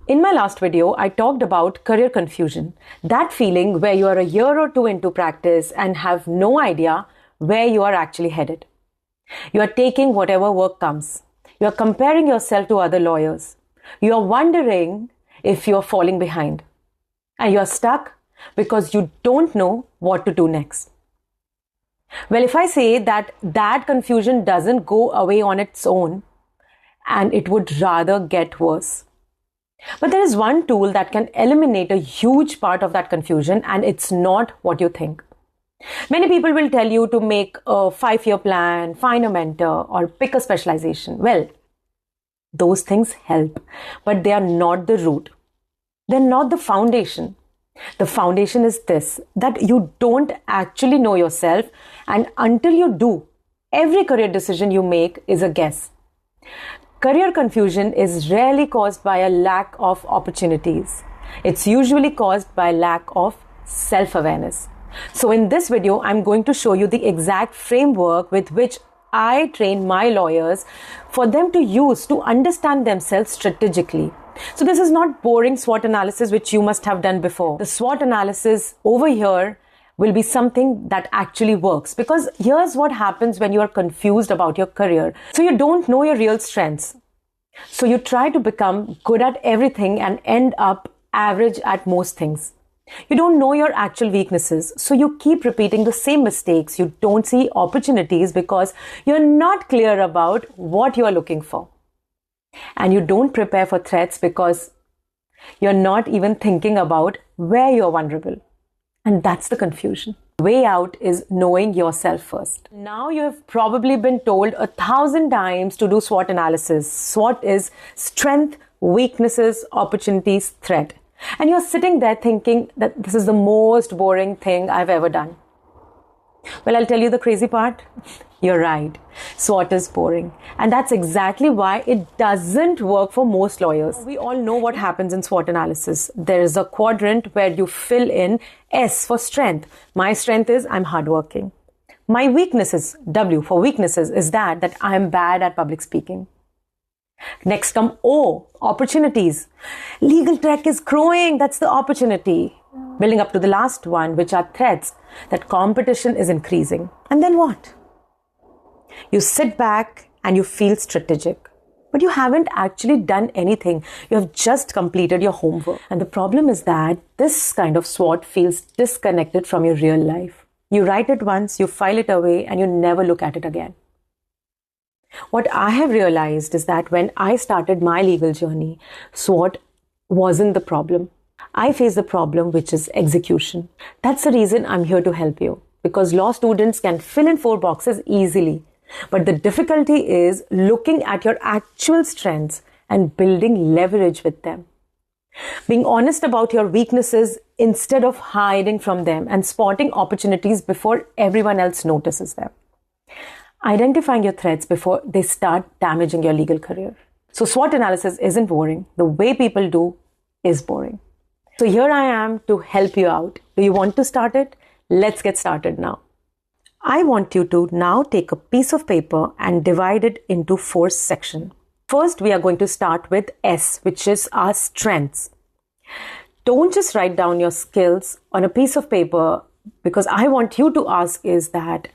In my last video, I talked about career confusion, that feeling where you are a year or two into practice and have no idea where you are actually headed. You are taking whatever work comes. You are comparing yourself to other lawyers. You are wondering if you are falling behind. And you are stuck because you don't know what to do next. Well, if I say that confusion doesn't go away on its own, and it would rather get worse. But there is one tool that can eliminate a huge part of that confusion, and it's not what you think. Many people will tell you to make a 5-year plan, find a mentor, or pick a specialization. Well, those things help, but they are not the root. They're not the foundation. The foundation is this, that you don't actually know yourself, and until you do, every career decision you make is a guess. Career confusion is rarely caused by a lack of opportunities. It's usually caused by lack of self-awareness. So in this video, I'm going to show you the exact framework with which I train my lawyers for them to use to understand themselves strategically. So this is not boring SWOT analysis which you must have done before. The SWOT analysis over here will be something that actually works, because here's what happens when you are confused about your career. So you don't know your real strengths. So you try to become good at everything and end up average at most things. You don't know your actual weaknesses. So you keep repeating the same mistakes. You don't see opportunities because you're not clear about what you are looking for. And you don't prepare for threats because you're not even thinking about where you're vulnerable. And that's the confusion. The way out is knowing yourself first. Now you have probably been told 1,000 times to do SWOT analysis. SWOT is strength, weaknesses, opportunities, threat. And you're sitting there thinking that this is the most boring thing I've ever done. Well, I'll tell you the crazy part. You're right. SWOT is boring. And that's exactly why it doesn't work for most lawyers. We all know what happens in SWOT analysis. There is a quadrant where you fill in S for strength. My strength is I'm hardworking. My weaknesses, W for weaknesses, is that I'm bad at public speaking. Next come O, opportunities. Legal tech is growing. That's the opportunity. Building up to the last one, which are threats, that competition is increasing. And then what? You sit back and you feel strategic, but you haven't actually done anything. You have just completed your homework. And the problem is that this kind of SWOT feels disconnected from your real life. You write it once, you file it away, and you never look at it again. What I have realized is that when I started my legal journey, SWOT wasn't the problem. I faced the problem, which is execution. That's the reason I'm here to help you, because law students can fill in 4 boxes easily. But the difficulty is looking at your actual strengths and building leverage with them. Being honest about your weaknesses instead of hiding from them, and spotting opportunities before everyone else notices them. Identifying your threats before they start damaging your legal career. So SWOT analysis isn't boring. The way people do is boring. So here I am to help you out. Do you want to start it? Let's get started now. I want you to now take a piece of paper and divide it into 4 sections. First, we are going to start with S, which is our strengths. Don't just write down your skills on a piece of paper, because I want you to ask is that,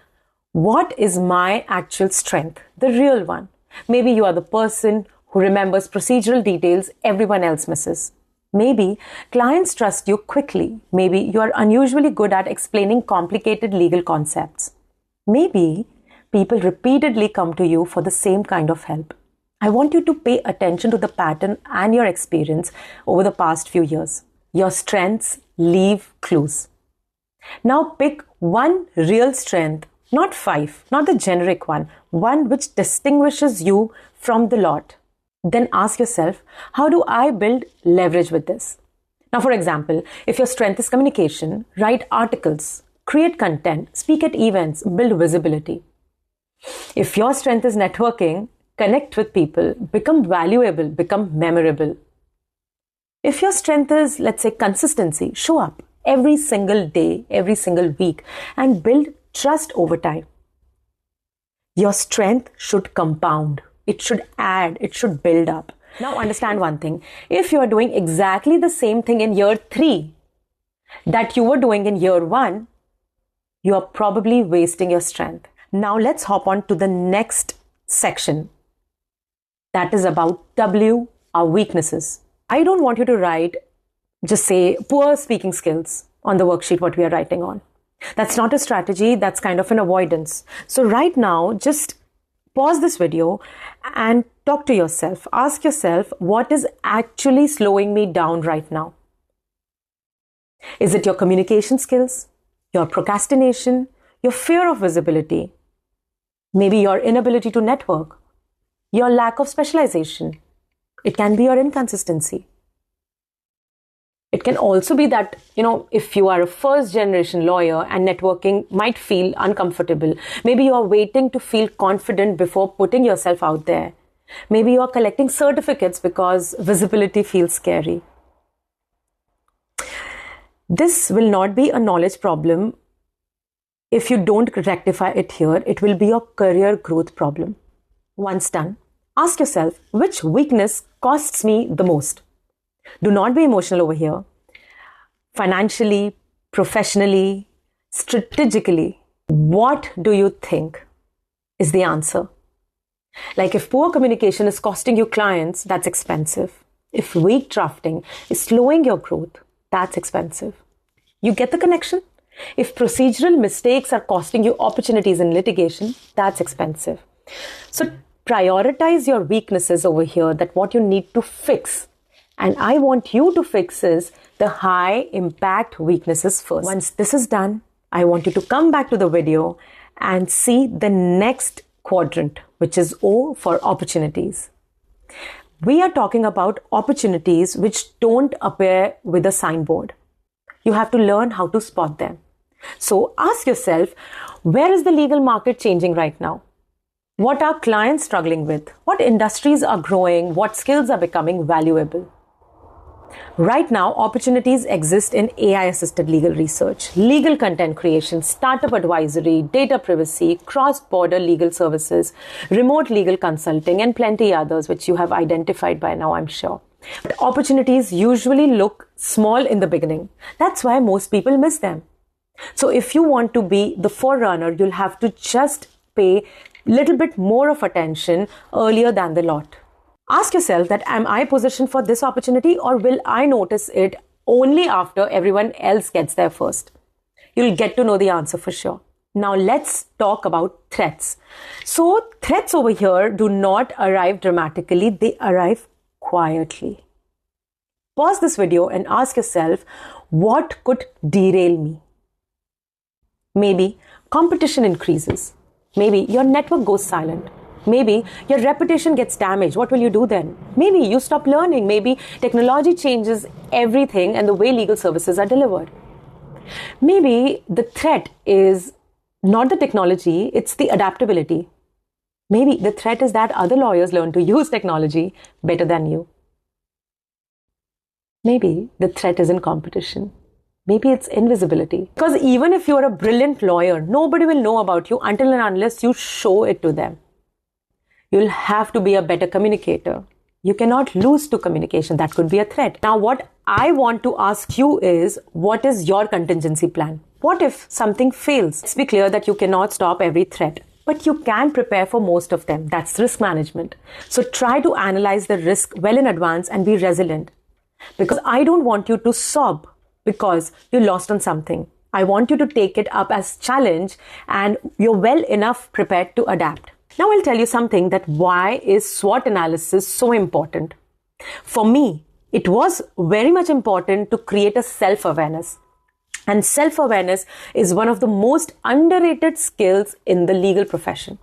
what is my actual strength? The real one. Maybe you are the person who remembers procedural details everyone else misses. Maybe clients trust you quickly. Maybe you are unusually good at explaining complicated legal concepts. Maybe people repeatedly come to you for the same kind of help. I want you to pay attention to the pattern and your experience over the past few years. Your strengths leave clues. Now pick one real strength, not 5, not the generic one which distinguishes you from the lot. Then ask yourself, how do I build leverage with this? Now, for example, if your strength is communication, write articles, create content, speak at events, build visibility. If your strength is networking, connect with people, become valuable, become memorable. If your strength is, let's say, consistency, show up every single day, every single week, and build trust over time. Your strength should compound. It should add, it should build up. Now understand one thing. If you are doing exactly the same thing in year 3 that you were doing in year 1, you are probably wasting your strength. Now let's hop on to the next section. That is about W, our weaknesses. I don't want you to write, just say, poor speaking skills on the worksheet what we are writing on. That's not a strategy, that's kind of an avoidance. So right now, just pause this video and talk to yourself. Ask yourself, what is actually slowing me down right now? Is it your communication skills, your procrastination, your fear of visibility, maybe your inability to network, your lack of specialization? It can be your inconsistency. It can also be that, if you are a first generation lawyer and networking might feel uncomfortable, maybe you are waiting to feel confident before putting yourself out there. Maybe you are collecting certificates because visibility feels scary. This will not be a knowledge problem. If you don't rectify it here, it will be your career growth problem. Once done, ask yourself, which weakness costs me the most? Do not be emotional over here. Financially, professionally, strategically, what do you think is the answer? Like if poor communication is costing you clients, that's expensive. If weak drafting is slowing your growth, that's expensive. You get the connection? If procedural mistakes are costing you opportunities in litigation, that's expensive. So prioritize your weaknesses over here, that what you need to fix. And I want you to fix is the high impact weaknesses first. Once this is done, I want you to come back to the video and see the next quadrant, which is O for opportunities. We are talking about opportunities which don't appear with a signboard. You have to learn how to spot them. So ask yourself, where is the legal market changing right now? What are clients struggling with? What industries are growing? What skills are becoming valuable? Right now, opportunities exist in AI-assisted legal research, legal content creation, startup advisory, data privacy, cross-border legal services, remote legal consulting, and plenty others which you have identified by now, I'm sure. But opportunities usually look small in the beginning. That's why most people miss them. So if you want to be the forerunner, you'll have to just pay a little bit more of attention earlier than the lot. Ask yourself that, am I positioned for this opportunity, or will I notice it only after everyone else gets there first? You'll get to know the answer for sure. Now let's talk about threats. So threats over here do not arrive dramatically, they arrive quietly. Pause this video and ask yourself, what could derail me? Maybe competition increases. Maybe your network goes silent. Maybe your reputation gets damaged. What will you do then? Maybe you stop learning. Maybe technology changes everything and the way legal services are delivered. Maybe the threat is not the technology, it's the adaptability. Maybe the threat is that other lawyers learn to use technology better than you. Maybe the threat isn't competition. Maybe it's invisibility. Because even if you're a brilliant lawyer, nobody will know about you until and unless you show it to them. You'll have to be a better communicator. You cannot lose to communication. That could be a threat. Now, what I want to ask you is, what is your contingency plan? What if something fails? Let's be clear that you cannot stop every threat, but you can prepare for most of them. That's risk management. So try to analyze the risk well in advance and be resilient. Because I don't want you to sob because you lost on something. I want you to take it up as challenge and you're well enough prepared to adapt. Now I'll tell you something, that why is SWOT analysis so important? For me, it was very much important to create a self-awareness. And self-awareness is one of the most underrated skills in the legal profession.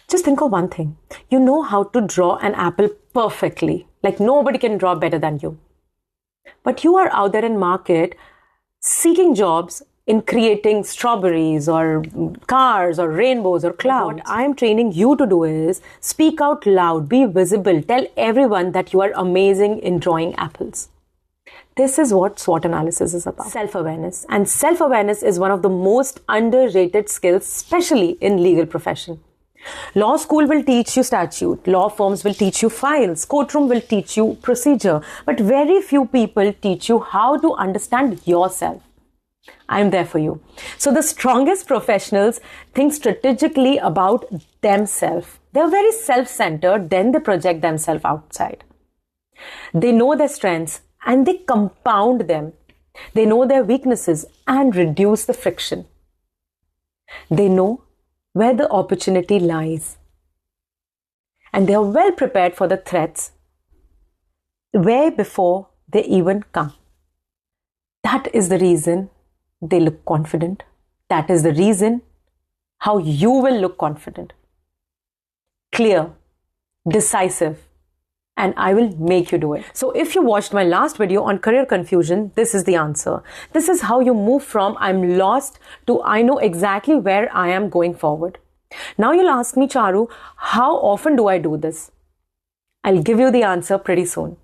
Just think of one thing. You know how to draw an apple perfectly. Like nobody can draw better than you. But you are out there in market seeking jobs in creating strawberries or cars or rainbows or clouds. What I am training you to do is speak out loud, be visible, tell everyone that you are amazing in drawing apples. This is what SWOT analysis is about. Self-awareness. And self-awareness is one of the most underrated skills, especially in legal profession. Law school will teach you statute, law firms will teach you files, courtroom will teach you procedure, but very few people teach you how to understand yourself. I'm there for you. So the strongest professionals think strategically about themselves. They're very self-centered, then they project themselves outside. They know their strengths and they compound them. They know their weaknesses and reduce the friction. They know where the opportunity lies. And they are well prepared for the threats way before they even come. That is the reason they look confident. That is the reason how you will look confident. Clear, decisive, and I will make you do it. So if you watched my last video on career confusion, this is the answer. This is how you move from I'm lost to I know exactly where I am going forward. Now you'll ask me, Charu, how often do I do this? I'll give you the answer pretty soon.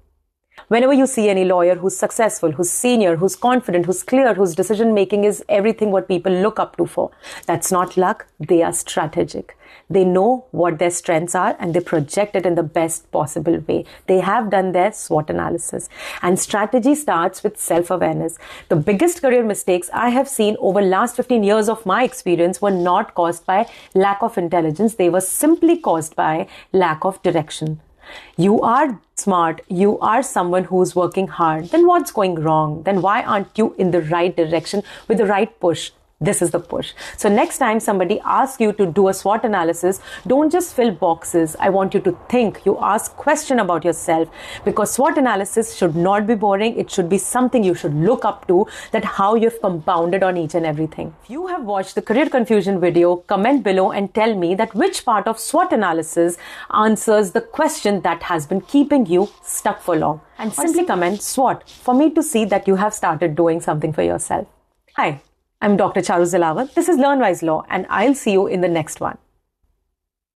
Whenever you see any lawyer who's successful, who's senior, who's confident, who's clear, whose decision making is everything what people look up to for, that's not luck, they are strategic. They know what their strengths are and they project it in the best possible way. They have done their SWOT analysis. And strategy starts with self-awareness. The biggest career mistakes I have seen over last 15 years of my experience were not caused by lack of intelligence. They were simply caused by lack of direction. You are smart, you are someone who's working hard, then what's going wrong? Then why aren't you in the right direction with the right push? This is the push. So next time somebody asks you to do a SWOT analysis, don't just fill boxes. I want you to think, you ask question about yourself, because SWOT analysis should not be boring. It should be something you should look up to, that how you've compounded on each and everything. If you have watched the career confusion video, comment below and tell me that which part of SWOT analysis answers the question that has been keeping you stuck for long. And simply comment SWOT for me to see that you have started doing something for yourself. Hi. I'm Dr. Charu Zilawat. This is Learn Wise Law, and I'll see you in the next one.